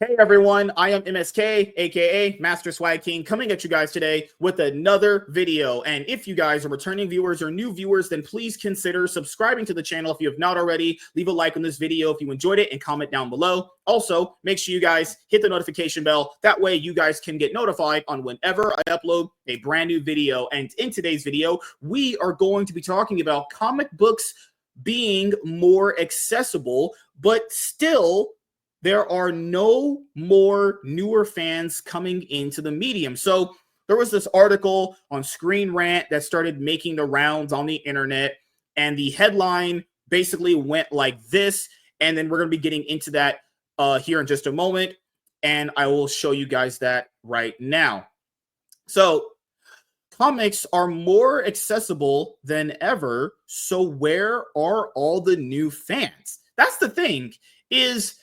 Hey everyone, I am MSK, aka Master Swag King, coming at you guys today with another video. And if you guys are returning viewers or new viewers, then please consider subscribing to the channel if you have not already. Leave a like on this video if you enjoyed it and comment down below. Also, make sure you guys hit the notification bell. That way you guys can get notified on whenever I upload a brand new video. And in today's video, we are going to be talking about comic books being more accessible, but still there are no more newer fans coming into the medium. So there was this article on Screen Rant that started making the rounds on the internet, and the headline basically went like this. And then we're going to be getting into that here in just a moment, and I will show you guys that right now. So comics are more accessible than ever. So where are all the new fans? That's the thing, is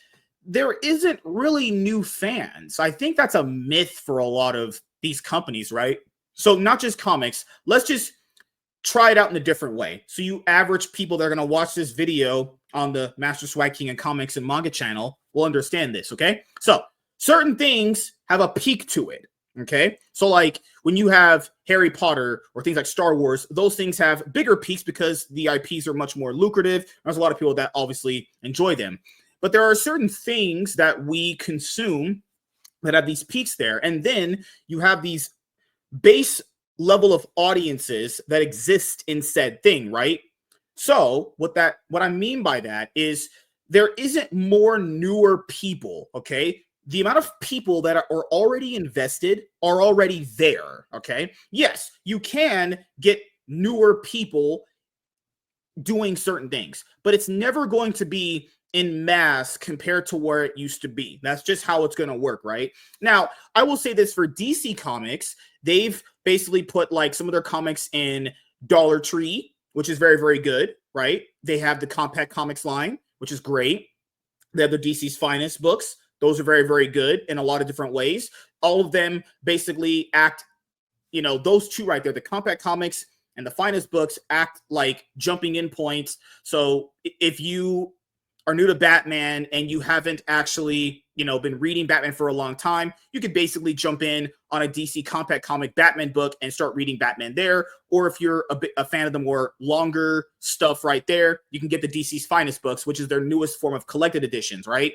there isn't really new fans. I think that's a myth for a lot of these companies, right? So not just comics. Let's just try it out in a different way. So you average people that are going to watch this video on the Master Swag King and Comics and Manga channel will understand this, okay? So certain things have a peak to it, okay? So like when you have Harry Potter or things like Star Wars, those things have bigger peaks because the IPs are much more lucrative. There's a lot of people that obviously enjoy them. But there are certain things that we consume that have these peaks there. And then you have these base level of audiences that exist in said thing, right? So what I mean by that is there isn't more newer people, okay? The amount of people that are already invested are already there, okay? Yes, you can get newer people doing certain things, but it's never going to be in mass compared to where it used to be. That's just how it's going to work, right? Now, I will say this for DC Comics, they've basically put like some of their comics in Dollar Tree, which is very, very good, right? They have the Compact Comics line, which is great. They have the DC's Finest books. Those are very, very good in a lot of different ways. All of them basically act, you know, those two right there, the Compact Comics and the Finest books act like jumping in points. So if you are new to Batman and you haven't actually, you know, been reading Batman for a long time, you could basically jump in on a DC Compact Comic Batman book and start reading Batman there. Or if you're a fan of the more longer stuff right there, you can get the DC's Finest books, which is their newest form of collected editions, right?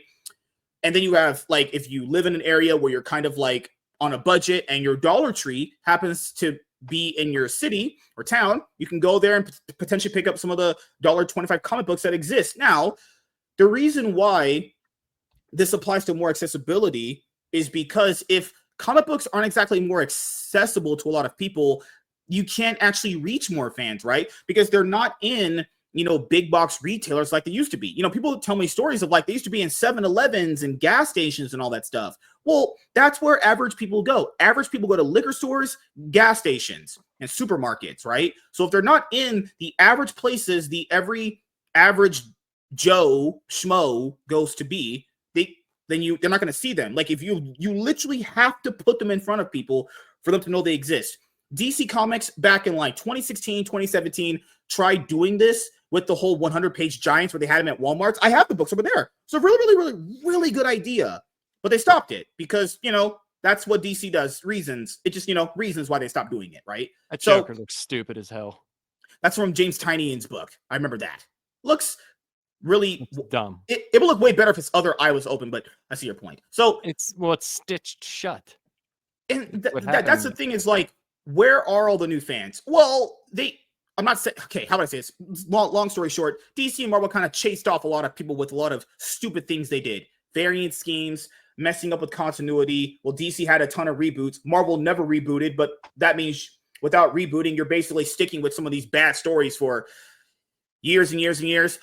And then you have, like, if you live in an area where you're kind of like on a budget and your Dollar Tree happens to be in your city or town, you can go there and potentially pick up some of the $1.25 comic books that exist. Now, the reason why this applies to more accessibility is because if comic books aren't exactly more accessible to a lot of people, you can't actually reach more fans, right? Because they're not in, you know, big box retailers like they used to be. You know, people tell me stories of like they used to be in 7-Elevens and gas stations and all that stuff. Well, that's where average people go. Average people go to liquor stores, gas stations, and supermarkets, right? So if they're not in the average places, the every average Joe Schmo goes to be, they're not going to see them. Like if you literally have to put them in front of people for them to know they exist. DC Comics back in like 2016, 2017 tried doing this with the whole 100-page giants where they had them at Walmart's. I have the books over there. So really good idea. But they stopped it because, you know, that's what DC does. Reasons. It just, you know, reasons why they stopped doing it, right? That Joker looks stupid as hell. That's from James Tynion's book. I remember that. Looks really it's dumb. It would look way better if its other eye was open, but I see your point. So it's stitched shut. And that's the thing is like, where are all the new fans? Well, I'm not saying, okay, how would I say this? Long story short, DC and Marvel kind of chased off a lot of people with a lot of stupid things they did. Variant schemes, messing up with continuity. Well, DC had a ton of reboots. Marvel never rebooted, but that means without rebooting, you're basically sticking with some of these bad stories for years and years and years.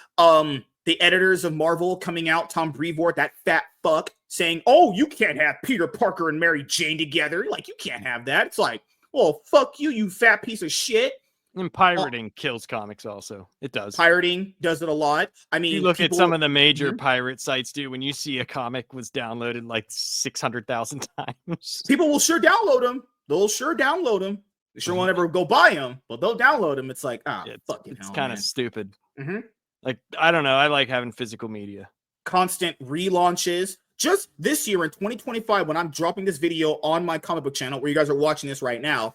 The editors of Marvel coming out, Tom Brevoort, that fat fuck, saying, oh, you can't have Peter Parker and Mary Jane together. Like, you can't have that. It's like, well, fuck you, you fat piece of shit. And pirating kills comics also. It does. Pirating does it a lot. I mean, you look at some of the major pirate sites, dude, when you see a comic was downloaded like 600,000 times. People will sure download them. They'll sure download them. They sure won't ever go buy them, but they'll download them. It's like, it's kind of stupid. Mm-hmm. Like, I don't know. I like having physical media. Constant relaunches, Just this year in 2025, when I'm dropping this video on my comic book channel, where you guys are watching this right now,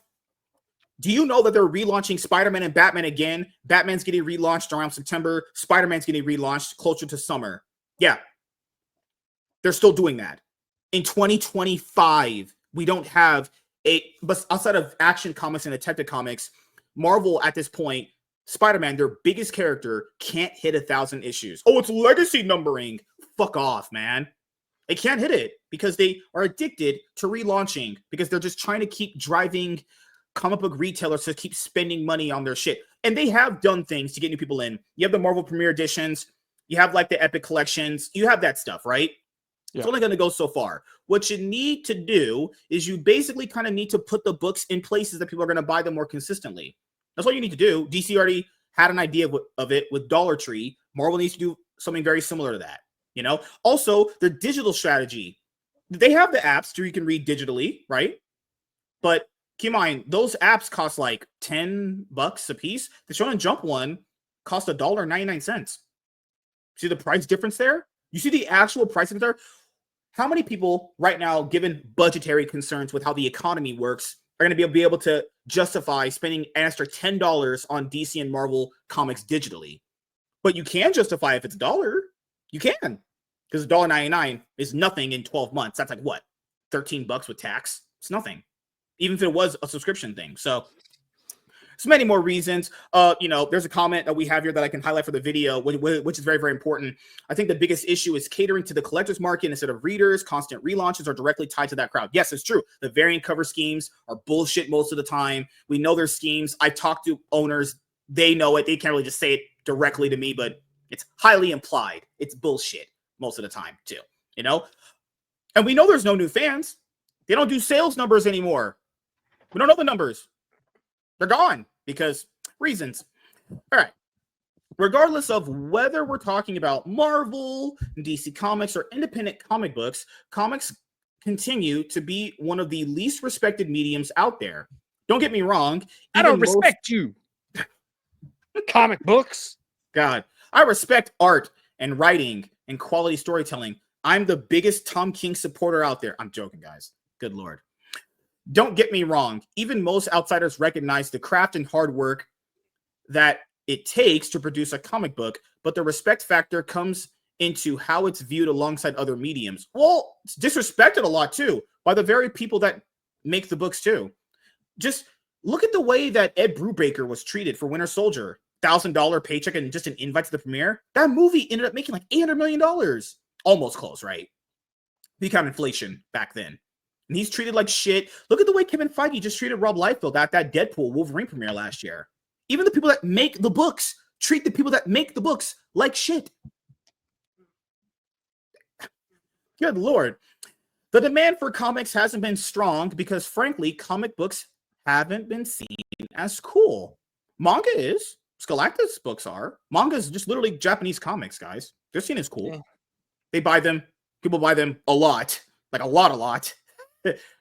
do you know that they're relaunching Spider-Man and Batman again? Batman's getting relaunched around September. Spider-Man's getting relaunched closer to summer. Yeah. They're still doing that. In 2025, we don't have but outside of Action Comics and Detective Comics, Marvel at this point, Spider-Man, their biggest character, can't hit 1,000 issues. Oh, it's legacy numbering. Fuck off, man. They can't hit it because they are addicted to relaunching, because they're just trying to keep driving comic book retailers to keep spending money on their shit. And they have done things to get new people in. You have the Marvel Premiere Editions. You have like the Epic Collections. You have that stuff, right? Yeah. It's only going to go so far. What you need to do is you basically kind of need to put the books in places that people are going to buy them more consistently. That's all you need to do. DC already had an idea of it with Dollar Tree. Marvel needs to do something very similar to that. You know, also their digital strategy. They have the apps so you can read digitally, right? But keep in mind, those apps cost like $10 a piece. The Shonen Jump one cost $1.99. See the price difference there? You see the actual price difference there? How many people right now, given budgetary concerns with how the economy works, are going to be able to justify spending an extra $10 on DC and Marvel comics digitally? But you can justify if it's $1. You can, because $1.99 is nothing in 12 months. That's like what, $13 with tax? It's nothing, even if it was a subscription thing. So many more reasons. You know, there's a comment that we have here that I can highlight for the video, which is very, very important. I think the biggest issue is catering to the collector's market instead of readers. Constant relaunches are directly tied to that crowd. Yes, it's true. The variant cover schemes are bullshit most of the time. We know there's schemes. I talk to owners. They know it. They can't really just say it directly to me, but it's highly implied. It's bullshit most of the time too, you know? And we know there's no new fans. They don't do sales numbers anymore. We don't know the numbers. They're gone because reasons. All right. Regardless of whether we're talking about Marvel, DC Comics, or independent comic books, comics continue to be one of the least respected mediums out there. Don't get me wrong. I don't respect you. Comic books. God, I respect art and writing and quality storytelling. I'm the biggest Tom King supporter out there. I'm joking, guys. Good Lord. Don't get me wrong. Even most outsiders recognize the craft and hard work that it takes to produce a comic book, but the respect factor comes into how it's viewed alongside other mediums. Well, it's disrespected a lot too by the very people that make the books too. Just look at the way that Ed Brubaker was treated for Winter Soldier. $1,000 paycheck and just an invite to the premiere. That movie ended up making like $800 million. Almost close, right? We count inflation back then. And he's treated like shit. Look at the way Kevin Feige just treated Rob Liefeld at that Deadpool Wolverine premiere last year. Even the people that make the books treat the people that make the books like shit. Good Lord. The demand for comics hasn't been strong because, frankly, comic books haven't been seen as cool. Manga is. Scholastic's books are. Manga is just literally Japanese comics, guys. They're seen as cool. Yeah. They buy them. People buy them a lot. Like a lot.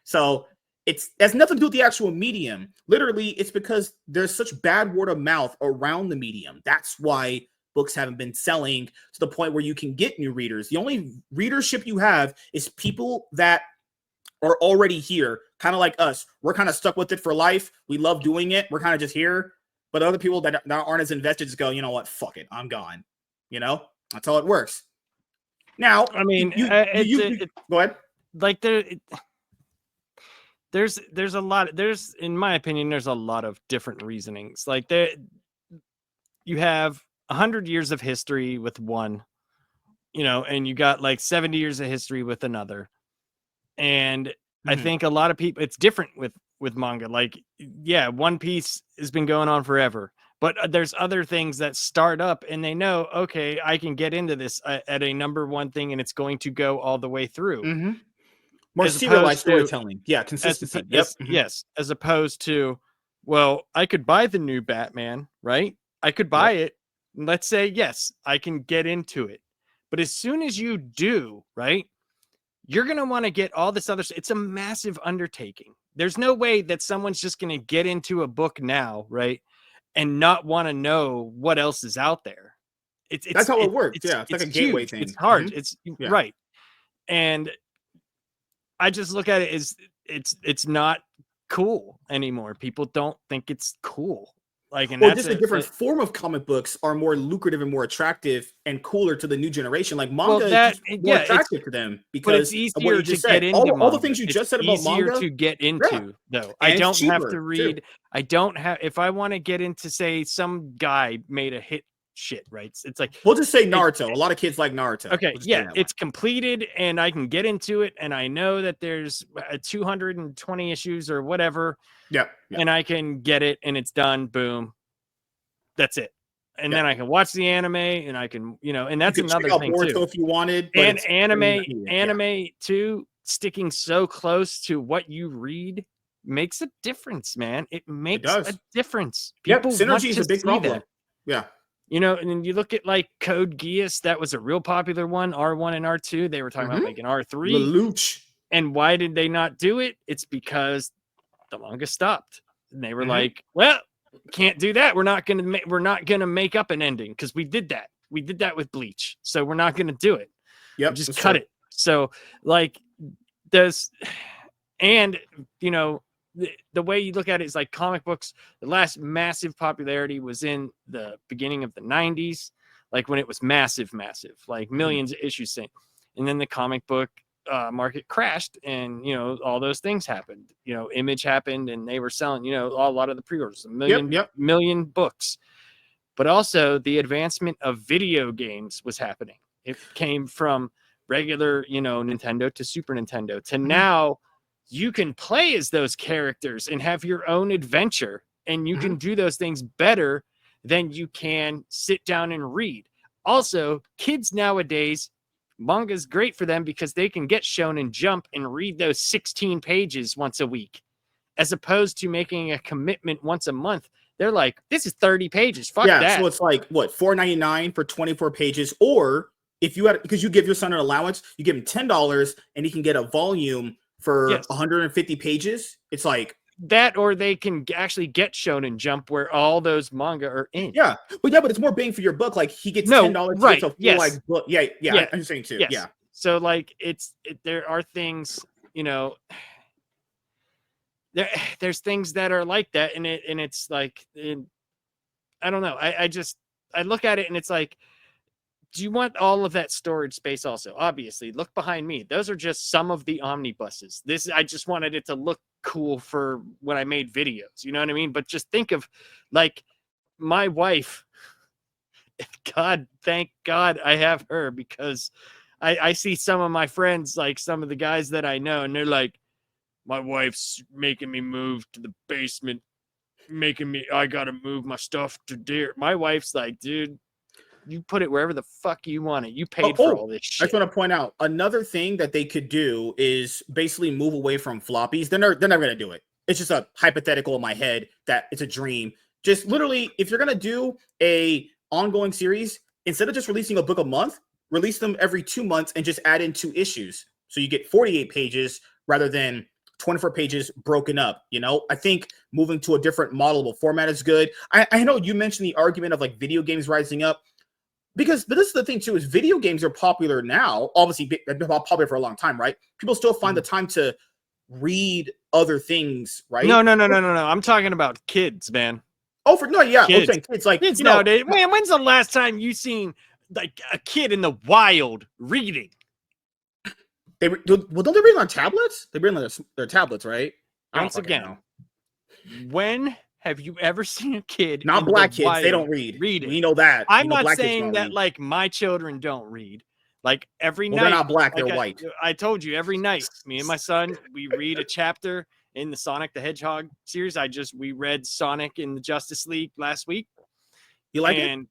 So it has nothing to do with the actual medium. Literally, it's because there's such bad word of mouth around the medium. That's why books haven't been selling to the point where you can get new readers. The only readership you have is people that are already here, kind of like us. We're kind of stuck with it for life. We love doing it. We're kind of just here. But other people that aren't as invested just go, you know what? Fuck it. I'm gone. You know? That's how it works. Now, I mean, go ahead. Like there's a lot. In my opinion, there's a lot of different reasonings. Like you have 100 years of history with one, you know, and you got like 70 years of history with another. And I think a lot of people, it's different with manga. Like, yeah, One Piece has been going on forever, but there's other things that start up and they know, okay, I can get into this at a number one thing and it's going to go all the way through. More serialized storytelling. Yeah, consistency. Yes, as opposed to, well, I could buy the new Batman, right? I could buy it. And let's say, yes, I can get into it. But as soon as you do, right, you're going to want to get all this other stuff. It's a massive undertaking. There's no way that someone's just going to get into a book now, right, and not want to know what else is out there. That's how it works. It's like a gateway thing. It's hard. Right. And I just look at it as it's not cool anymore. People don't think it's cool. Like, and Or that's just a different form of comic books are more lucrative and more attractive and cooler to the new generation. Like manga is just more attractive to them but it's because of what easier you to just get said. into All the things you it's just said about easier manga, to get into, though. I and it's don't have to cheaper, read. too. I don't have, if I want to get into, say, some guy made a hit shit, right? It's like, We'll just say Naruto. A lot of kids like Naruto. okay, We'll just say yeah, that it's completed and I can get into it, and I know that there's 220 issues or whatever, yeah. and I can get it and it's done. Boom. That's it. And Yeah. then I can watch the anime, and I can, you know, and that's You could another check out thing Boruto too. if you wanted, but And it's anime too, sticking so close to what you read makes a difference, man. It makes a difference. Yep, People want synergy is to a big see problem. that. Yeah. You know, and then you look at like Code Geass, that was a real popular one, R1 and R2. They were talking about making R3. Lelouch. And why did they not do it? It's because the manga stopped. And they were like, well, can't do that. We're not gonna make up an ending because we did that. We did that with Bleach, so we're not gonna do it. Yep, just cut it. So like, and you know, the way you look at it is like comic books. The last massive popularity was in the beginning of the 90s, like when it was massive, like millions of issues thing, and then the comic book market crashed, and you know, all those things happened. You know, Image happened, and they were selling, you know, a lot of the pre-orders, million books. But also the advancement of video games was happening. It came from regular, you know, Nintendo to Super Nintendo to now you can play as those characters and have your own adventure, and you can do those things better than you can sit down and read. Also, kids nowadays, manga is great for them because they can get Shonen Jump and read those 16 pages once a week, as opposed to making a commitment once a month. They're like, this is 30 pages. Fuck that. So it's like what, $4.99 for 24 pages, or if you had, because you give your son an allowance, you give him $10 and he can get a volume for 150 pages. It's like that, or they can actually get Shonen Jump where all those manga are in. Yeah, but it's more bang for your buck. Like he gets $10, right? Gets a full, like book. Yeah. I'm saying too. Yes. Yeah. So like, there are things, you know, there's things that are like that, and it's like, I don't know. I look at it and it's like, do you want all of that storage space? Also, obviously, look behind me. Those are just some of the omnibuses. I just wanted it to look cool for when I made videos. You know what I mean? But just think of like my wife. God, thank God I have her, because I see some of my friends, like some of the guys that I know, and they're like, my wife's making me move to the basement, I gotta move my stuff to there. My wife's like, dude, you put it wherever the fuck you want it. You paid for all this shit. I just want to point out another thing that they could do is basically move away from floppies. They're never going to do it. It's just a hypothetical in my head that it's a dream. Just literally, if you're going to do a ongoing series, instead of just releasing a book a month, release them every 2 months and just add in 2 issues. So you get 48 pages rather than 24 pages broken up. You know, I think moving to a different modelable format is good. I know you mentioned the argument of like video games rising up. But this is the thing too, is video games are popular now. Obviously, they've been popular for a long time, right? People still find the time to read other things, right? No. I'm talking about kids, man. Oh, kids like kids nowadays. Man, when's the last time you seen like a kid in the wild reading? Don't they read on tablets? They read on their tablets, right? Once again, when have you ever seen a kid? Not black kids. They don't read. We know that. I'm not saying that like my children don't read. Like every night. They're not black. Like they're white. I told you, every night, me and my son, we read a chapter in the Sonic the Hedgehog series. We read Sonic in the Justice League last week. You like it?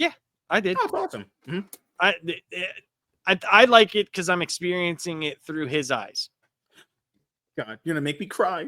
Yeah, I did. Oh, that's awesome. I like it because I'm experiencing it through his eyes. God, you're gonna make me cry.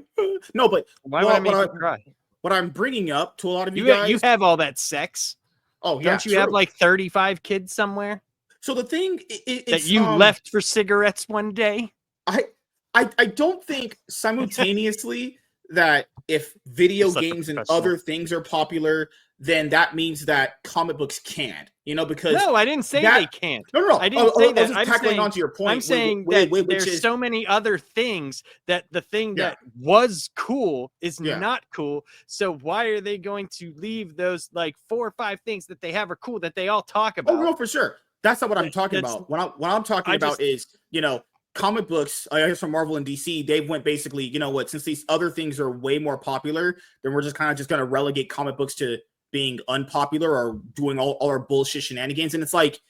No, but why would I make you cry? What I'm bringing up to a lot of you guys, you have all that sex. Oh yeah, don't you have like 35 kids somewhere? So the thing is that you left for cigarettes one day. I don't think simultaneously that if video Such a games and professional. other things are popular, then that means that comic books can't, because No, I didn't say that- they can't. no. I didn't say I was that. just tackling onto your point. I'm saying which that there's is so many other things that the thing Yeah. that was cool is Yeah. not cool. So why are they going to leave those like 4 or 5 things that they have are cool that they all talk about? Oh no, for sure. That's not what I'm talking That's- about. What I'm talking about is, comic books, I guess from Marvel and DC, they went basically, since these other things are way more popular, then we're just kind of just going to relegate comic books to being unpopular or doing all our bullshit shenanigans. And it's like,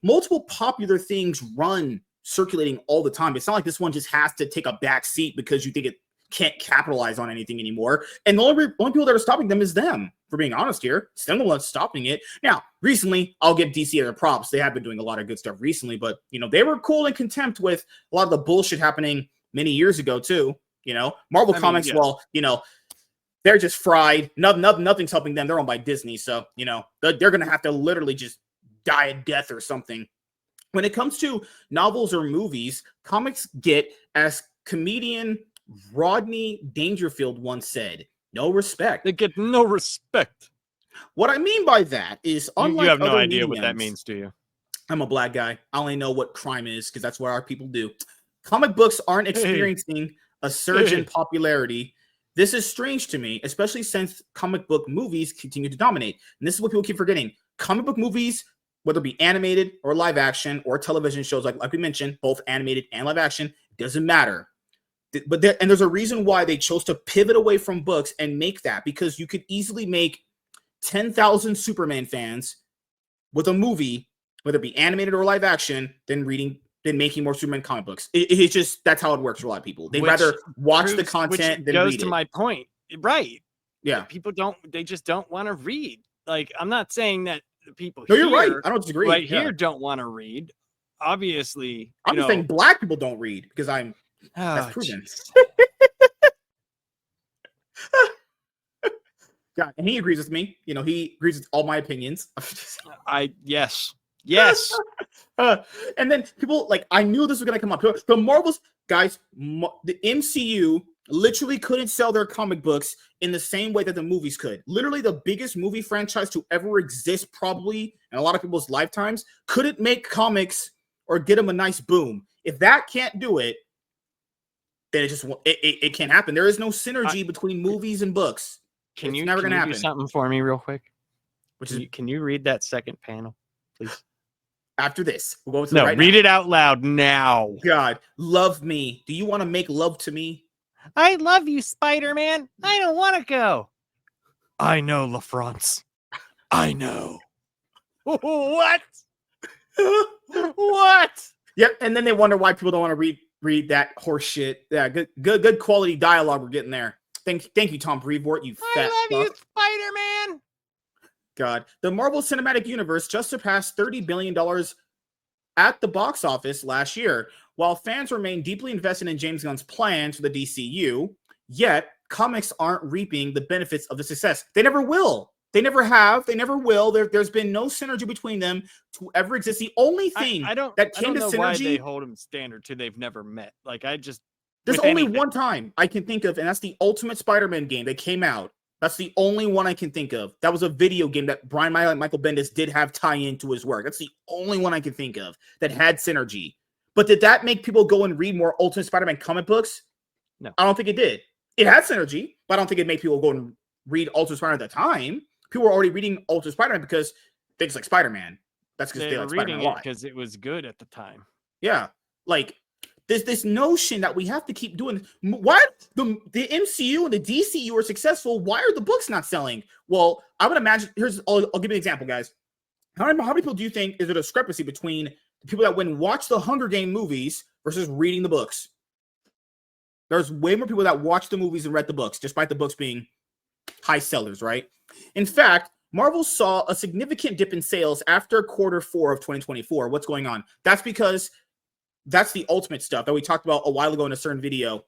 multiple popular things run circulating all the time. It's not like this one just has to take a back seat because you think it can't capitalize on anything anymore. And the only people that are stopping them is them, for being honest here. It's them the ones stopping it. Now, recently, I'll give DC their props. They have been doing a lot of good stuff recently, but, they were cool in contempt with a lot of the bullshit happening many years ago, too. Marvel Comics, yes. well, they're just fried. Nothing's helping them. They're owned by Disney. So, they're going to have to literally just die a death or something. When it comes to novels or movies, comics get, as comedian Rodney Dangerfield once said, no respect. They get no respect. What I mean by that is, unlike You have no other idea what that mediums- means, do you? I'm a black guy. I only know what crime is because that's what our people do. Comic books aren't experiencing a surge in popularity. This is strange to me, especially since comic book movies continue to dominate. And this is what people keep forgetting. Comic book movies, whether it be animated or live action or television shows, like we mentioned, both animated and live action, doesn't matter. But there's a reason why they chose to pivot away from books and make that, because you could easily make 10,000 Superman fans with a movie, whether it be animated or live action, than making more Superman comic books. It's just, that's how it works for a lot of people. They'd rather watch the content than goes read to it. my point, right? Yeah. People they just don't want to read. Like, I'm not saying that the people No, here, you're right. I don't disagree. right Yeah. here don't want to read. Obviously, I'm just saying black people don't read because that's proven. God, and he agrees with me. He agrees with all my opinions. Yes. And then people, I knew this was going to come up. The Marvels, guys, the MCU literally couldn't sell their comic books in the same way that the movies could. Literally, the biggest movie franchise to ever exist, probably in a lot of people's lifetimes, couldn't make comics or get them a nice boom. If that can't do it, then it can't happen. There is no synergy between movies and books. Can you never gonna happen. do something for me real quick? Which is Can you read that second panel, please? after this. We'll go to No, right read now. it out loud now. God, love me. Do you want to make love to me? I love you, Spider-Man. I don't want to go. I know, LaFrance. I know. What? What? Yep. And then they wonder why people don't want to read that horse shit. Yeah, good quality dialogue we're getting there. Thank you, Tom Brevoort. You fat I love you, fuck. Spider-Man. God, the Marvel Cinematic Universe just surpassed $30 billion at the box office last year. While fans remain deeply invested in James Gunn's plans for the DCU, yet comics aren't reaping the benefits of the success. They never will. They never have. They never will. There's been no synergy between them to ever exist. The only thing I don't to know why they synergy, hold them standard till they've never met. there's with only anything. one time I can think of, and that's the Ultimate Spider-Man game that came out. That's the only one I can think of. That was a video game that Brian Michael Bendis did have tie into his work. That's the only one I can think of that had synergy. But did that make people go and read more Ultimate Spider-Man comic books? No. I don't think it did. It had synergy, but I don't think it made people go and read Ultimate Spider-Man at the time. People were already reading Ultimate Spider-Man because they just like Spider-Man. That's because They they were like Spider-Man reading a it lot. because it was good at the time. Yeah. There's this notion that we have to keep doing. Why the MCU and the DCU are successful? Why are the books not selling? Well, I would imagine. I'll give you an example, guys. How many people do you think is a discrepancy between the people that went and watch the Hunger Game movies versus reading the books? There's way more people that watch the movies and read the books, despite the books being high sellers, right? In fact, Marvel saw a significant dip in sales after Q4 of 2024. What's going on? That's because that's the ultimate stuff that we talked about a while ago in a certain video.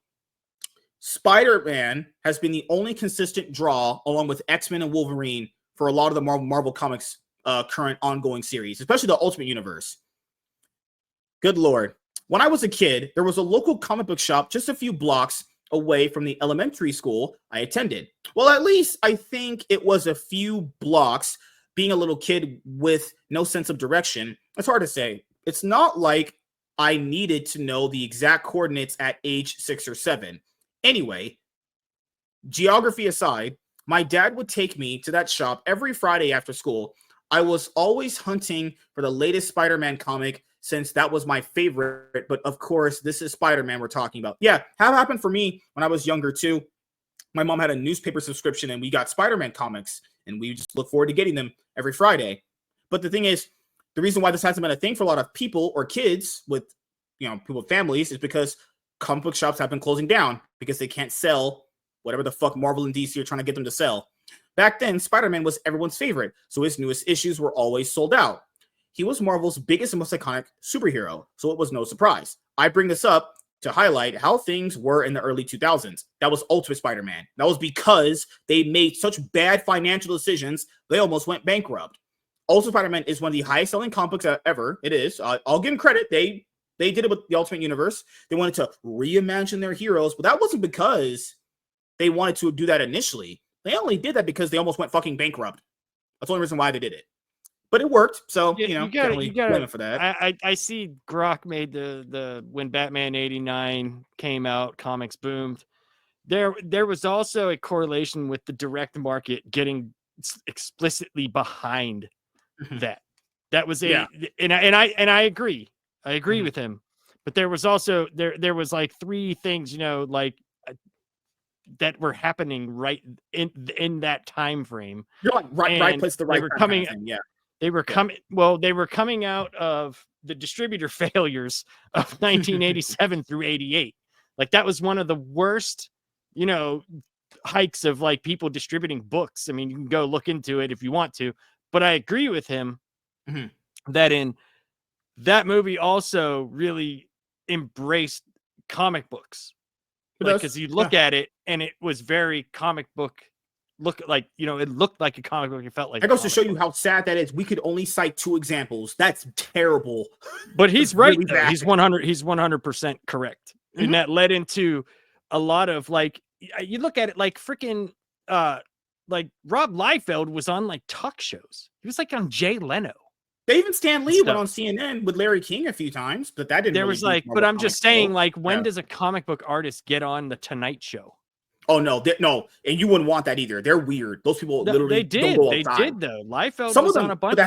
Spider-Man has been the only consistent draw, along with X-Men and Wolverine, for a lot of the Marvel Comics current ongoing series, especially the Ultimate Universe. Good Lord. When I was a kid, there was a local comic book shop just a few blocks away from the elementary school I attended. Well, at least I think it was a few blocks. Being a little kid with no sense of direction, it's hard to say. It's not like I needed to know the exact coordinates at age 6 or 7. Anyway, geography aside, my dad would take me to that shop every Friday after school. I was always hunting for the latest Spider-Man comic since that was my favorite. But of course, this is Spider-Man we're talking about. Yeah, that happened for me when I was younger too. My mom had a newspaper subscription and we got Spider-Man comics and we just look forward to getting them every Friday. But the thing is, the reason why this hasn't been a thing for a lot of people or kids with, people with families is because comic book shops have been closing down because they can't sell whatever the fuck Marvel and DC are trying to get them to sell. Back then, Spider-Man was everyone's favorite, so his newest issues were always sold out. He was Marvel's biggest and most iconic superhero, so it was no surprise. I bring this up to highlight how things were in the early 2000s. That was Ultimate Spider-Man. That was because they made such bad financial decisions, they almost went bankrupt. Ultimate Spider-Man is one of the highest selling comic books ever. It is. I'll give them credit. They did it with the Ultimate Universe. They wanted to reimagine their heroes, but that wasn't because they wanted to do that initially. They only did that because they almost went fucking bankrupt. That's the only reason why they did it. But it worked, so you can't gotta really blame it for that. I see Grok made the when Batman 89 came out, comics boomed. There was also a correlation with the direct market getting explicitly behind that. That was and I agree. I agree with him. But there was also there was like three things, that were happening right in that time frame. You're like right place, the right they were time coming. kind of thing. Yeah. They were coming. Well, they were coming out of the distributor failures of 1987 through 88. Like that was one of the worst, hikes of like people distributing books. I mean, you can go look into it if you want to, but I agree with him that in that movie also really embraced comic books. Because you look at it and it was very comic book. It looked like a comic book. It felt like. That goes to show you how sad that is. We could only cite 2 examples. That's terrible. But he's right. Really he's 100. He's 100% correct, and that led into a lot of you look at it like freaking like Rob Liefeld was on like talk shows. He was like on Jay Leno. They even Stan Lee went on CNN with Larry King a few times, but that didn't. There was but I'm just saying, when does a comic book artist get on the Tonight Show? Oh no, no, and you wouldn't want that either. They're weird. Those people literally they did. They did though. Liefeld Some was of them, on a bunch.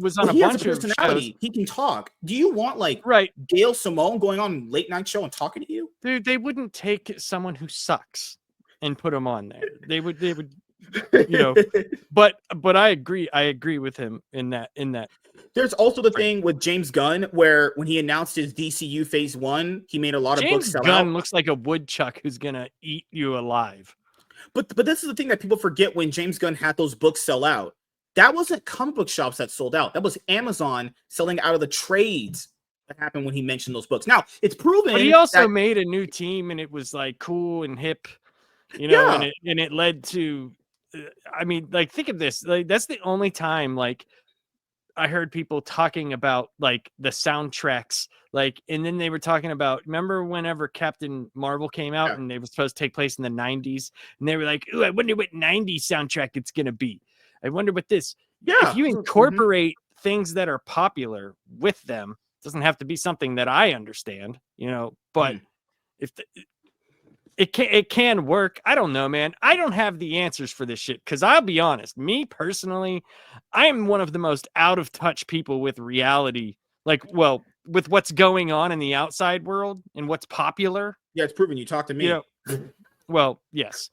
Was on a bunch of shows. He can talk. Do you want Gail Simone going on late night show and talking to you? Dude, they wouldn't take someone who sucks and put him on there. They would. But I agree with him in that. There's also the thing with James Gunn where when he announced his DCU Phase 1, he made a lot of books sell out. James Gunn looks like a woodchuck who's gonna eat you alive. But this is the thing that people forget when James Gunn had those books sell out. That wasn't comic book shops that sold out. That was Amazon selling out of the trades that happened when he mentioned those books. Now, it's proven. But he also made a new team and it was like cool and hip, and it led to think of this. That's the only time I heard people talking about the soundtracks, and then they were talking about, remember whenever Captain Marvel came out and they were supposed to take place in the 90s, and they were like, "Ooh, I wonder what 90s soundtrack it's going to be. I wonder what this." If you incorporate things that are popular with them, it doesn't have to be something that I understand, but if it can work. I don't know, man. I don't have the answers for this shit because I'll be honest, me personally, I am one of the most out of touch people with reality, with what's going on in the outside world and what's popular. Yeah, it's proven. You talk to me. Well, yes.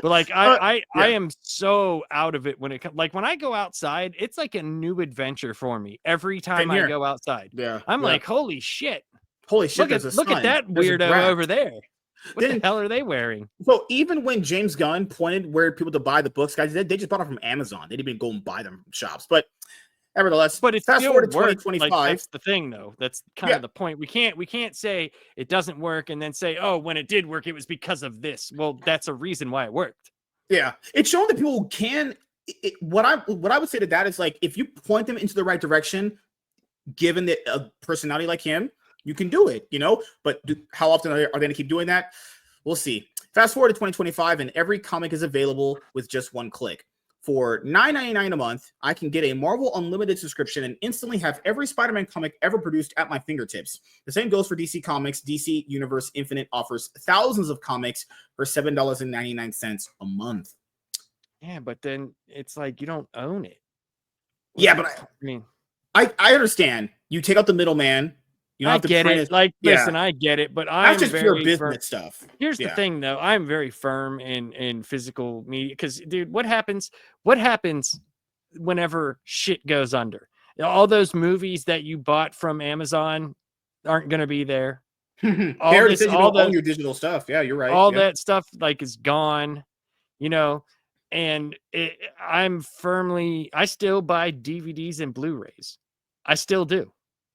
But I am so out of it when it comes. When I go outside, it's like a new adventure for me every time I go outside. Yeah, I'm like, holy shit! Look at that weirdo over there. What the hell are they wearing? So even when James Gunn pointed where people to buy the books, guys, they just bought them from Amazon. They didn't even go and buy them from shops. But nevertheless, it's fast still forward to 2025. That's the thing, though. That's kind of the point. We can't say it doesn't work and then say, oh, when it did work, it was because of this. Well, that's a reason why it worked. Yeah, it's shown that people can. What I would say to that is if you point them into the right direction, given a personality like him, you can do it, But how often are they going to keep doing that? we'll see. Fast forward to 2025, and every comic is available with just one click. For $9.99 a month, I can get a Marvel Unlimited subscription and instantly have every Spider-Man comic ever produced at my fingertips. The same goes for DC Comics. DC Universe Infinite offers thousands of comics for $7.99 a month. Yeah, but then it's like you don't own it. Yeah, but I mean, I understand. You take out the middleman. You don't I have to get print it. Like, yeah. listen, I get it, but I'm That's just pure very business stuff. Here's the thing, though. I'm very firm in physical media because, dude, what happens whenever shit goes under? All those movies that you bought from Amazon aren't going to be there. All this, you don't own your digital stuff. Yeah, you're right. All that stuff like is gone, you know. And I still buy DVDs and Blu-rays. I still do,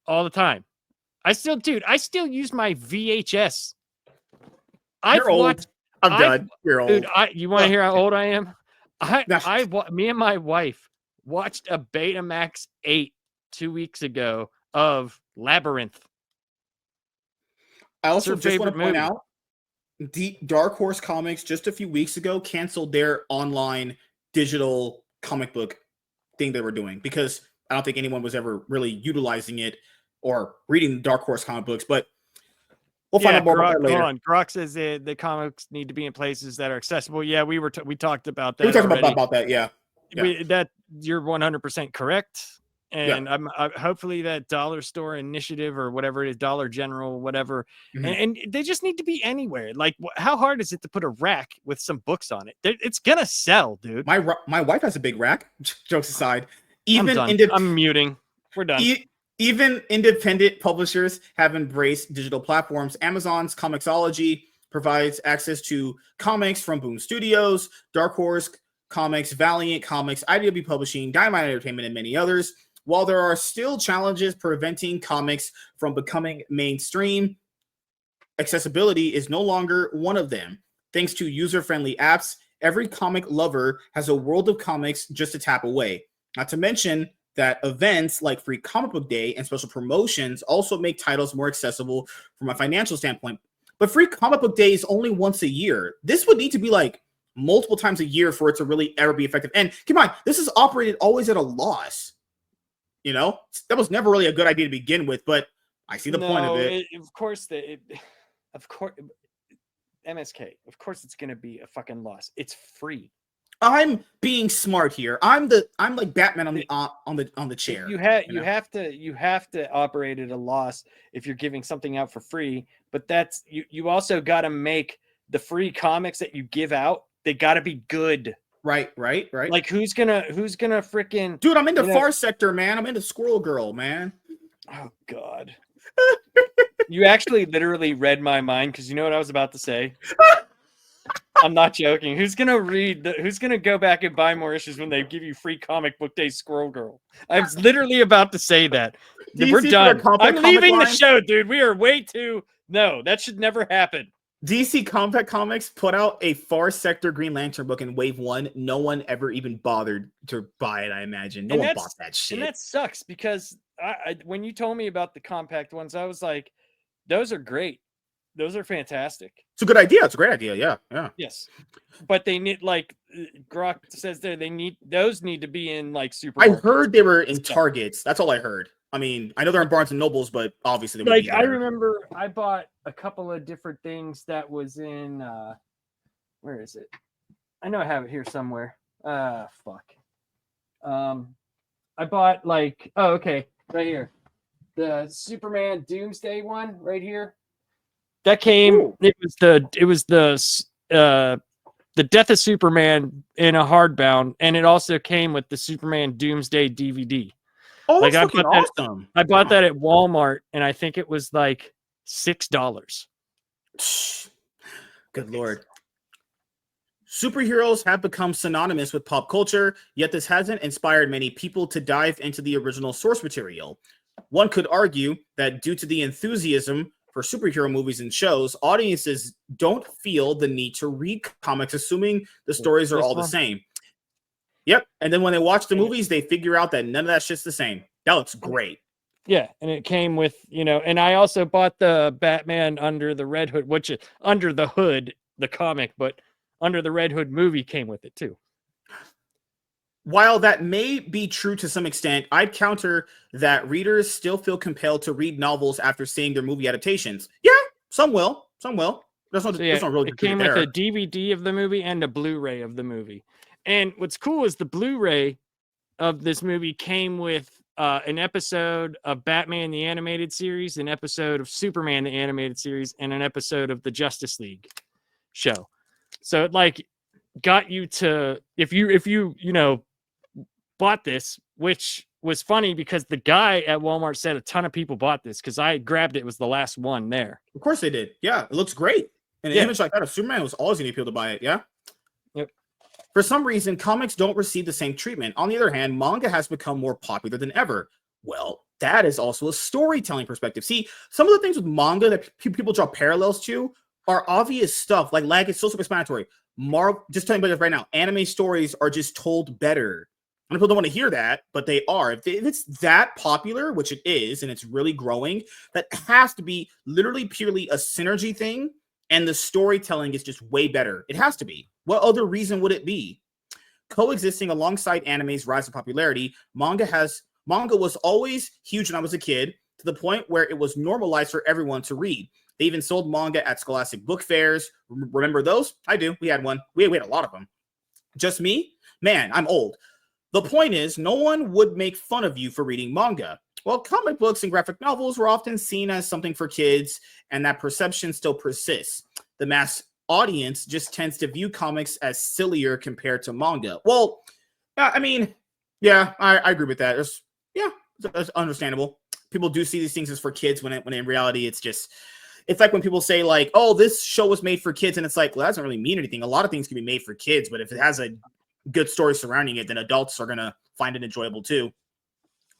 all the time. I still use my VHS. You're old. I'm done. You're old. Dude, you want to hear how old I am? Me and my wife watched a Betamax 8 2 weeks ago of Labyrinth. I also just want to point out, Dark Horse Comics just a few weeks ago canceled their online digital comic book thing they were doing because I don't think anyone was ever really utilizing it or reading Dark Horse comic books, but we'll find out more about that later. Grok says the comics need to be in places that are accessible. Yeah, we talked about that. We talked about that. Yeah, that you're 100% correct. And I'm hopefully that Dollar Store Initiative or whatever it is, Dollar General, whatever, and they just need to be anywhere. Like, how hard is it to put a rack with some books on it? It's gonna sell, dude. My wife has a big rack. Jokes aside, I'm muting. We're done. Even independent publishers have embraced digital platforms. Amazon's Comixology provides access to comics from Boom Studios, Dark Horse Comics, Valiant Comics, IDW Publishing, Dynamite Entertainment, and many others. While there are still challenges preventing comics from becoming mainstream, accessibility is no longer one of them. Thanks to user-friendly apps, every comic lover has a world of comics just a tap away. Not to mention that events like Free Comic Book Day and special promotions also make titles more accessible from a financial standpoint. But Free Comic Book Day is only once a year. This would need to be like multiple times a year for it to really ever be effective. And keep in mind, this is operated always at a loss. You know, that was never really a good idea to begin with, but I see the point of it. Of course, MSK. Of course, it's going to be a fucking loss. It's free. I'm being smart here. I'm like Batman on the chair. You have to operate at a loss if you're giving something out for free. But that's you also got to make the free comics that you give out. They got to be good. Right. Like who's gonna freaking dude? I'm into Far Sector, man. I'm into Squirrel Girl, man. Oh God. You actually literally read my mind because you know what I was about to say. I'm not joking. Who's gonna go back and buy more issues when they give you Free Comic Book Day Squirrel Girl? I was literally about to say that. We're done. I'm leaving the show, dude. We are way too. No, that should never happen. DC Compact Comics put out a Far Sector Green Lantern book in Wave 1. No one ever even bothered to buy it, I imagine. No one bought that shit. And that sucks because when you told me about the compact ones, I was like, those are great. Those are fantastic. It's a good idea. It's a great idea. Yeah. Yes. But they need, like Grok says there, those need to be in like supermarkets. I heard they were in Targets. That's all I heard. I mean, I know they're in Barnes and Nobles, but obviously they would be there. I remember I bought a couple of different things that was in where is it? I know I have it here somewhere. Fuck. I bought right here. The Superman Doomsday one right here. That came. Ooh. It was the Death of Superman in a hardbound, and it also came with the Superman Doomsday DVD. Oh, that's fucking awesome. I bought that at Walmart, and I think it was like $6. Good Lord. Superheroes have become synonymous with pop culture, yet this hasn't inspired many people to dive into the original source material. One could argue that due to the enthusiasm for superhero movies and shows, audiences don't feel the need to read comics, assuming the stories are all the same. Yep. And then when they watch the movies, they figure out that none of that shit's the same. That looks great. Yeah. And it came with, and I also bought the Batman Under the Red Hood, which is Under the Hood the comic, but Under the Red Hood movie came with it too. While that may be true to some extent, I'd counter that readers still feel compelled to read novels after seeing their movie adaptations. Yeah, some will. Some will. There's no real it came with a DVD of the movie and a Blu-ray of the movie. And what's cool is the Blu-ray of this movie came with an episode of Batman the Animated Series, an episode of Superman the Animated Series, and an episode of the Justice League show. So it like got you to, if you bought this, which was funny because the guy at Walmart said a ton of people bought this because I grabbed it. It was the last one there. Of course they did. Yeah, it looks great. And an image like that of Superman was always going to appeal to buy it. Yeah. Yep. For some reason, comics don't receive the same treatment. On the other hand, manga has become more popular than ever. Well, that is also a storytelling perspective. See, some of the things with manga that people draw parallels to are obvious stuff. Like it's so self-explanatory. Just telling you about this right now. Anime stories are just told better. And people don't want to hear that, but they are. If it's that popular, which it is, and it's really growing, that has to be literally purely a synergy thing, and the storytelling is just way better. It has to be. What other reason would it be? Coexisting alongside anime's rise in popularity, manga was always huge when I was a kid, to the point where it was normalized for everyone to read. They even sold manga at scholastic book fairs. Remember those? I do. We had one. We had a lot of them. Just me? Man, I'm old. The point is, no one would make fun of you for reading manga. Well, comic books and graphic novels were often seen as something for kids, and that perception still persists. The mass audience just tends to view comics as sillier compared to manga. Well, I mean, yeah, I agree with that. That's understandable. People do see these things as for kids when in reality it's like when people say like, oh, this show was made for kids, and it's like, well, that doesn't really mean anything. A lot of things can be made for kids, but if it has a good story surrounding it, then adults are going to find it enjoyable too.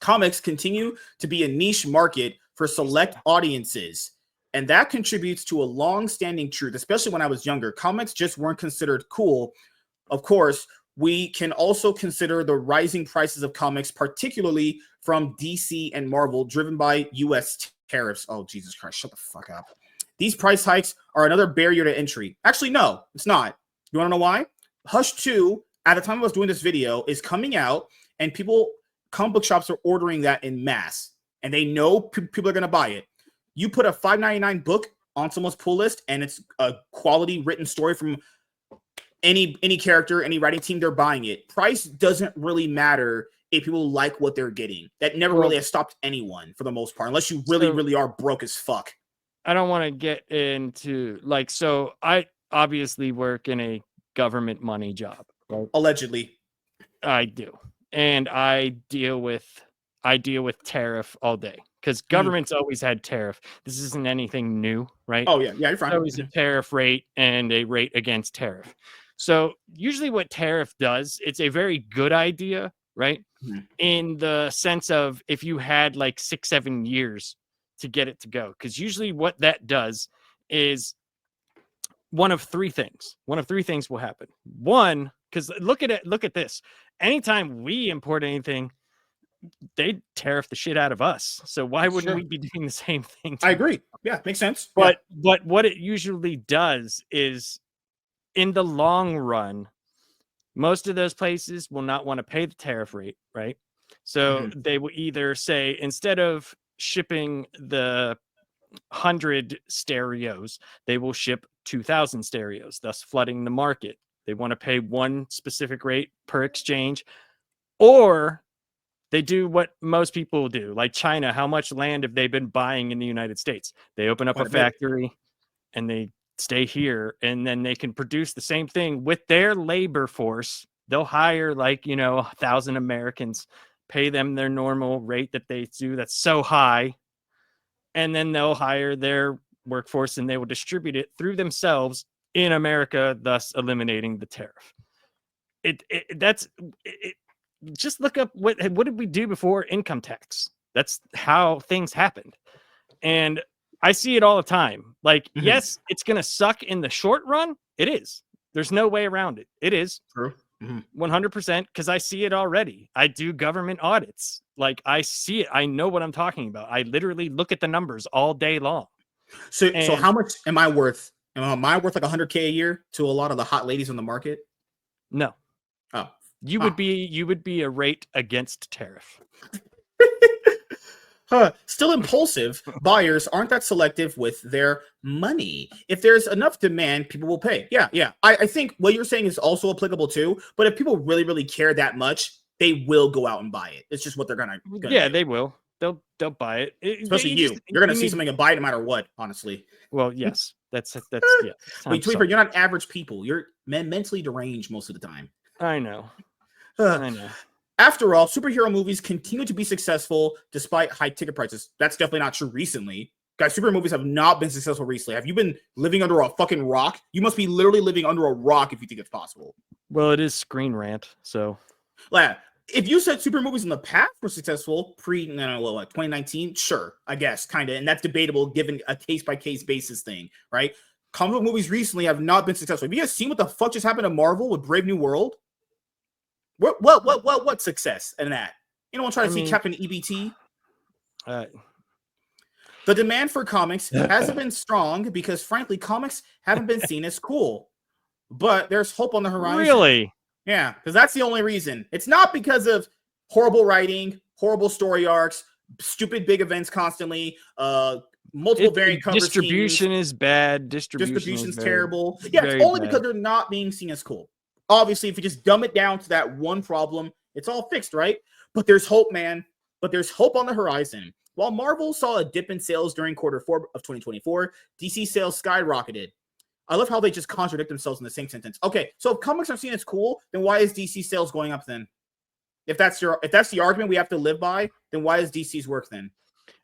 Comics continue to be a niche market for select audiences, and that contributes to a long-standing truth, especially when I was younger. Comics just weren't considered cool. Of course, we can also consider the rising prices of comics, particularly from DC and Marvel, driven by U.S. tariffs. Oh, Jesus Christ, shut the fuck up. These price hikes are another barrier to entry. Actually, no, it's not. You want to know why? Hush 2, at the time I was doing this video, is coming out, and comic book shops are ordering that in mass, and they know people are going to buy it. You put a $5.99 book on someone's pull list, and it's a quality written story from any character, any writing team, they're buying it. Price doesn't really matter if people like what they're getting. That never really has stopped anyone for the most part, unless you really are broke as fuck. I don't want to get into so I obviously work in a government money job. Right? Allegedly. I do. And I deal with tariff all day because government's always had tariff. This isn't anything new, right? Oh yeah, you're fine. There's always a tariff rate and a rate against tariff. So usually what tariff does, it's a very good idea, right? Mm-hmm. In the sense of if you had like 6-7 years to get it to go, because usually what that does is one of three things will happen. One, because look at this. Anytime we import anything, they tariff the shit out of us. So why wouldn't we be doing the same thing? I agree. Yeah, makes sense. But what it usually does is, in the long run, most of those places will not want to pay the tariff rate, right? So they will either say, instead of shipping the 100 stereos, they will ship 2,000 stereos, thus flooding the market. They want to pay one specific rate per exchange, or they do what most people do, like China. How much land have they been buying in the United States? They open up a factory and they stay here, and then they can produce the same thing with their labor force. They'll hire 1,000 Americans, pay them their normal rate that they do. That's so high. And then they'll hire their workforce and they will distribute it through themselves in America, thus eliminating the tariff. Just look up what did we do before income tax? That's how things happened. And I see it all the time. Yes, it's going to suck in the short run. It is. There's no way around it. It is. True. 100%, because I see it already. I do government audits. I see it. I know what I'm talking about. I literally look at the numbers all day long. So how much am I worth Mine worth like 100K a year to a lot of the hot ladies on the market. No. Oh, You would be a rate against tariff. Still impulsive, buyers aren't that selective with their money. If there's enough demand, people will pay. Yeah. I think what you're saying is also applicable too, but if people really, really care that much, they will go out and buy it. It's just what they're gonna Yeah, do. they will. They'll buy it. Especially you. You're gonna see something and buy it no matter what, honestly. Well, yes. That's yeah. But you're not average people. You're mentally deranged most of the time. I know. I know. After all, superhero movies continue to be successful despite high ticket prices. That's definitely not true recently. Guys, superhero movies have not been successful recently. Have you been living under a fucking rock? You must be literally living under a rock if you think it's possible. Well, it is Screen Rant, so. Yeah, if you said superhero movies in the past were successful, like 2019, sure, I guess, kind of. And that's debatable given a case-by-case basis thing, right? Comic book movies recently have not been successful. Have you guys seen what the fuck just happened to Marvel with Brave New World? What success in that? You don't want to try to see Captain EBT? The demand for comics hasn't been strong because, frankly, comics haven't been seen as cool. But there's hope on the horizon. Really? Yeah, because that's the only reason. It's not because of horrible writing, horrible story arcs, stupid big events constantly, multiple variant cover distribution schemes. Is bad. Distribution's terrible. Yeah, it's only because they're not being seen as cool. Obviously, if you just dumb it down to that one problem, it's all fixed, right? But there's hope, man. But there's hope on the horizon. While Marvel saw a dip in sales during quarter 4 of 2024, DC sales skyrocketed. I love how they just contradict themselves in the same sentence. Okay, so if comics are seen as cool, then why is DC sales going up then? If that's the argument we have to live by, then why is DC's work then?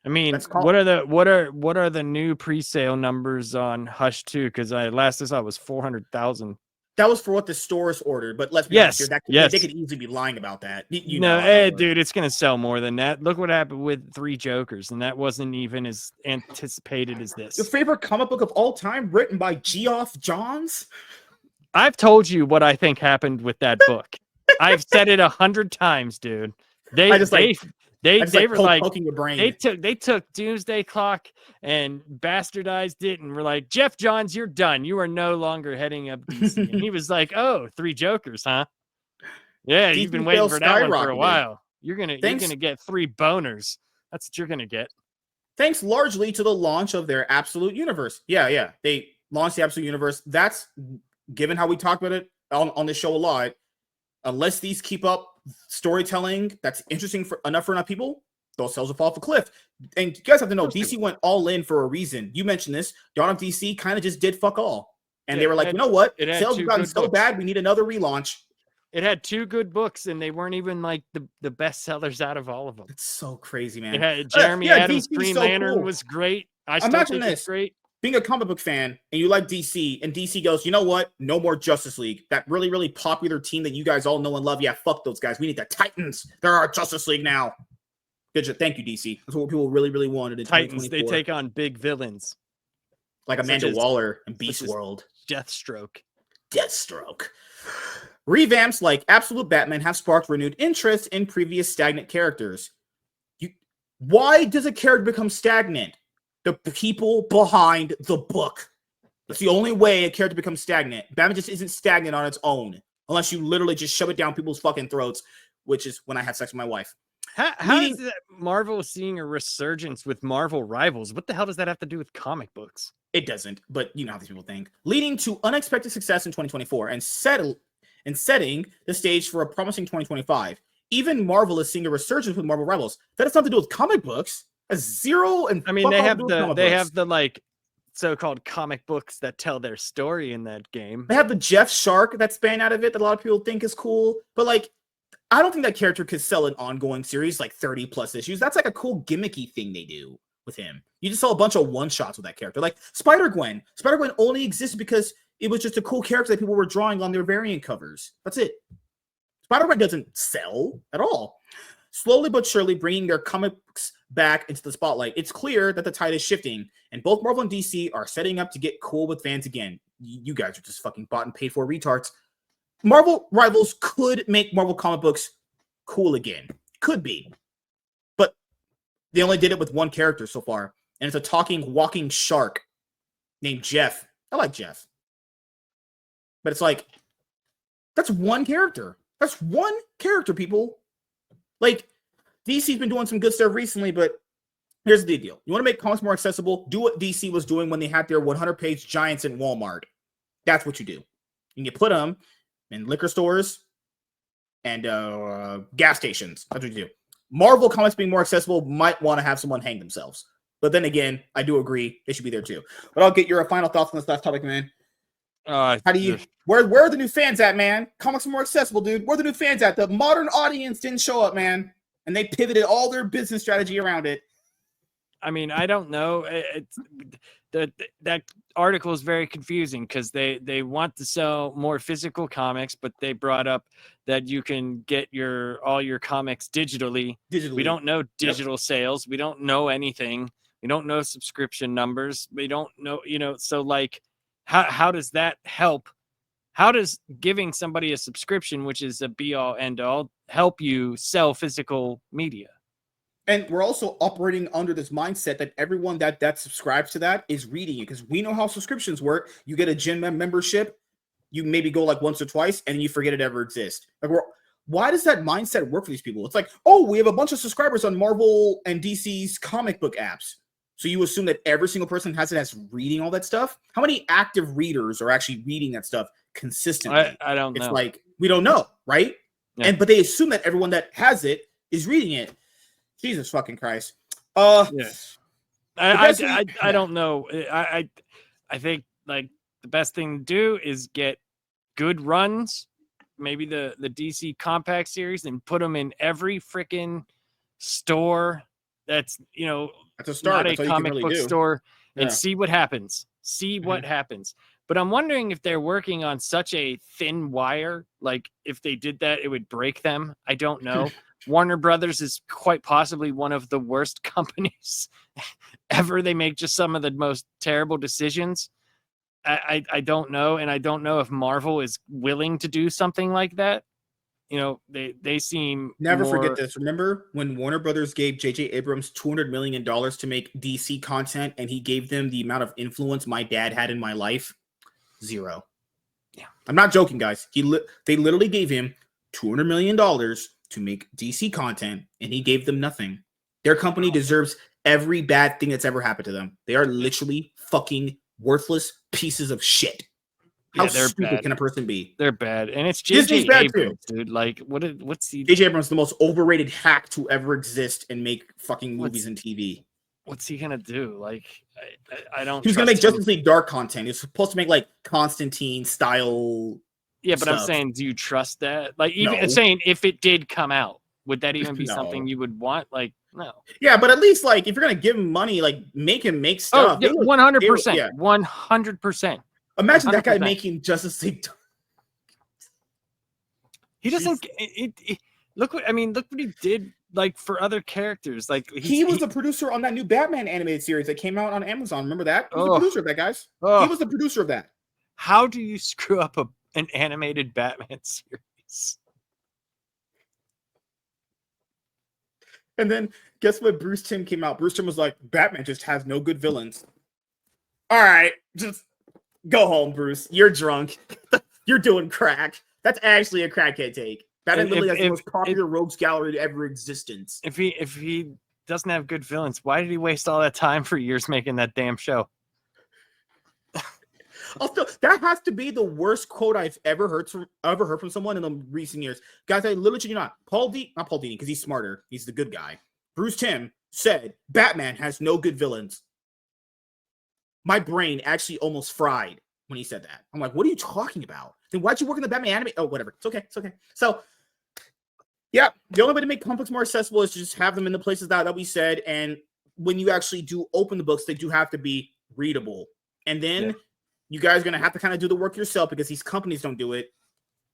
I mean, what are the new pre-sale numbers on Hush 2? Because last I saw was 400,000. That was for what the stores ordered, but let's be honest here, they could easily be lying about that. Dude, it's gonna sell more than that. Look what happened with 3 Jokers, and that wasn't even as anticipated as this. Your favorite comic book of all time, written by Geoff Johns? I've told you what I think happened with that book. I've said it 100 times, dude. They were like poking your brain. They took Doomsday Clock and bastardized it and were like, Geoff Johns, you're done. You are no longer heading up DC. And he was like, oh, 3 Jokers, huh? Yeah, you've been waiting for that one for a while. You're gonna get 3 boners. That's what you're gonna get. Thanks largely to the launch of their Absolute Universe. Yeah. They launched the Absolute Universe. That's, given how we talk about it on this show a lot, unless these keep up storytelling that's interesting enough for enough people, those sales will fall off a cliff. And you guys have to know, DC went all in for a reason. You mentioned this. Dawn of DC kind of just did fuck all. And they were like, you know what? Sales have gotten so bad, we need another relaunch. It had 2 good books, and they weren't even like the best sellers out of all of them. It's so crazy, man. It had Jeremy Adams' Green Lantern was great. I still think it's great. Being a comic book fan and you like DC, and DC goes, you know what? No more Justice League. That really, really popular team that you guys all know and love. Yeah, fuck those guys. We need the Titans. They're our Justice League now. Good job. Thank you, DC. That's what people really, really wanted in Titans, they take on big villains. Like Amanda Waller and Beast World. Deathstroke. Revamps like Absolute Batman have sparked renewed interest in previous stagnant characters. Why does a character become stagnant? The people behind the book. It's the only way a character becomes stagnant. Batman just isn't stagnant on its own, unless you literally just shove it down people's fucking throats, which is when I had sex with my wife. How is that Marvel seeing a resurgence with Marvel Rivals? What the hell does that have to do with comic books? It doesn't, but you know how these people think. Leading to unexpected success in 2024 and setting the stage for a promising 2025. Even Marvel is seeing a resurgence with Marvel Rivals. That has nothing to do with comic books. A zero and I mean, they have the like so-called comic books that tell their story in that game. They have the Jeff Shark that span out of it that a lot of people think is cool, but like, I don't think that character could sell an ongoing series like 30 plus issues. That's like a cool gimmicky thing they do with him. You just saw a bunch of one-shots with that character, like Spider-Gwen. Spider-Gwen only exists because it was just a cool character that people were drawing on their variant covers. That's it. Spider-Gwen doesn't sell at all. Slowly but surely bringing their comics back into the spotlight. It's clear that the tide is shifting, and both Marvel and DC are setting up to get cool with fans again. You guys are just fucking bought and paid for retards. Marvel Rivals could make Marvel comic books cool again. Could be. But they only did it with one character so far, and it's a talking, walking shark named Jeff I like Jeff. But it's like, that's one character. That's one character, people. Like, DC's been doing some good stuff recently, but here's the deal. You want to make comics more accessible? Do what DC was doing when they had their 100-page giants in Walmart. That's what you do. And you put them in liquor stores and gas stations. That's what you do. Marvel comics being more accessible might want to have someone hang themselves. But then again, I do agree they should be there too. But I'll get your final thoughts on this last topic, man. How do you where are the new fans at, man? Comics are more accessible, dude. Where are the new fans at? The modern audience didn't show up, man. And they pivoted all their business strategy around it. I mean, I don't know. That article is very confusing because they want to sell more physical comics, but they brought up that you can get all your comics digitally. We don't know digital sales. We don't know anything. We don't know subscription numbers. We don't know, so like, how does that help? How does giving somebody a subscription, which is a be all end all, help you sell physical media? And we're also operating under this mindset that everyone that subscribes to that is reading it, because we know how subscriptions work. You get a gym membership, you maybe go like once or twice, and you forget it ever exists. Like, why does that mindset work for these people? It's like, oh, we have a bunch of subscribers on Marvel and DC's comic book apps. So you assume that every single person that's reading all that stuff? How many active readers are actually reading that stuff consistently? I don't know. It's like, we don't know, right? Yeah. But they assume that everyone that has it is reading it. Jesus fucking Christ. Yes. I don't know. I think like the best thing to do is get good runs, maybe the DC Compact series, and put them in every freaking store that's a start. Not a comic book store, and Yeah. see what happens. See what happens. But I'm wondering if they're working on such a thin wire. Like, if they did that, it would break them. I don't know. Warner Brothers is quite possibly one of the worst companies ever. They make just some of the most terrible decisions. I don't know. And I don't know if Marvel is willing to do something like that. They seem Never forget this. Remember when Warner Brothers gave J.J. Abrams $200 million to make DC content, and he gave them the amount of influence my dad had in my life? 0. Yeah. I'm not joking, guys. They literally gave him $200 million to make DC content, and he gave them nothing. Their company deserves every bad thing that's ever happened to them. They are literally fucking worthless pieces of shit. How stupid bad. Can a person be? They're bad. And it's J.J. Abrams, dude. Like, what's he... J.J. Abrams, the most overrated hack to ever exist and make fucking movies and TV. What's he gonna do? Like, I don't... He was gonna make Justice League Dark content. He was supposed to make, like, Constantine style... Yeah, but stuff. I'm saying, do you trust that? Like, even saying if it did come out, would that even be something you would want? Like, no. Yeah, but at least, like, if you're gonna give him money, like, make him make stuff. 100%. 100%. Imagine 100%. that guy making Justice League. He doesn't. Look what he did. Like, for other characters, like he was the producer on that new Batman animated series that came out on Amazon. Remember that? He was the producer of that, guys. He was the producer of that. How do you screw up an animated Batman series? And then guess what? Bruce Timm came out. Bruce Timm was like, Batman just has no good villains. All right, just go home, Bruce. You're drunk. You're doing crack. That's actually a crackhead take. Batman literally has the most popular rogues gallery to ever existence. If he doesn't have good villains, why did he waste all that time for years making that damn show? Also, that has to be the worst quote I've ever heard from someone in the recent years. Guys, I literally not Paul Dini, because he's smarter. He's the good guy. Bruce Timm said Batman has no good villains. My brain actually almost fried when he said that. I'm like, what are you talking about? Then why'd you work in the Batman anime? Oh, whatever. It's okay. It's okay. So, yeah, the only way to make comic books more accessible is to just have them in the places that we said. And when you actually do open the books, they do have to be readable. And then you guys are going to have to kind of do the work yourself because these companies don't do it.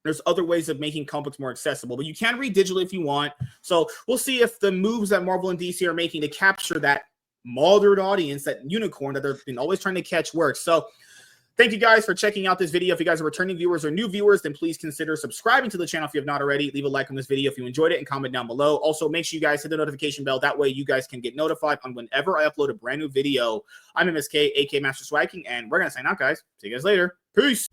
There's other ways of making comic books more accessible, but you can read digitally if you want. So we'll see if the moves that Marvel and DC are making to capture that moderate audience, that unicorn that they've been always trying to catch, works. So Thank you guys for checking out this video. If you guys are returning viewers or new viewers, then please consider subscribing to the channel if you have not already. Leave a like on this video if you enjoyed it and comment down below. Also, make sure you guys hit the notification bell. That way you guys can get notified on whenever I upload a brand new video. I'm MSK, aka Master Swag King, and we're going to sign out, guys. See you guys later. Peace.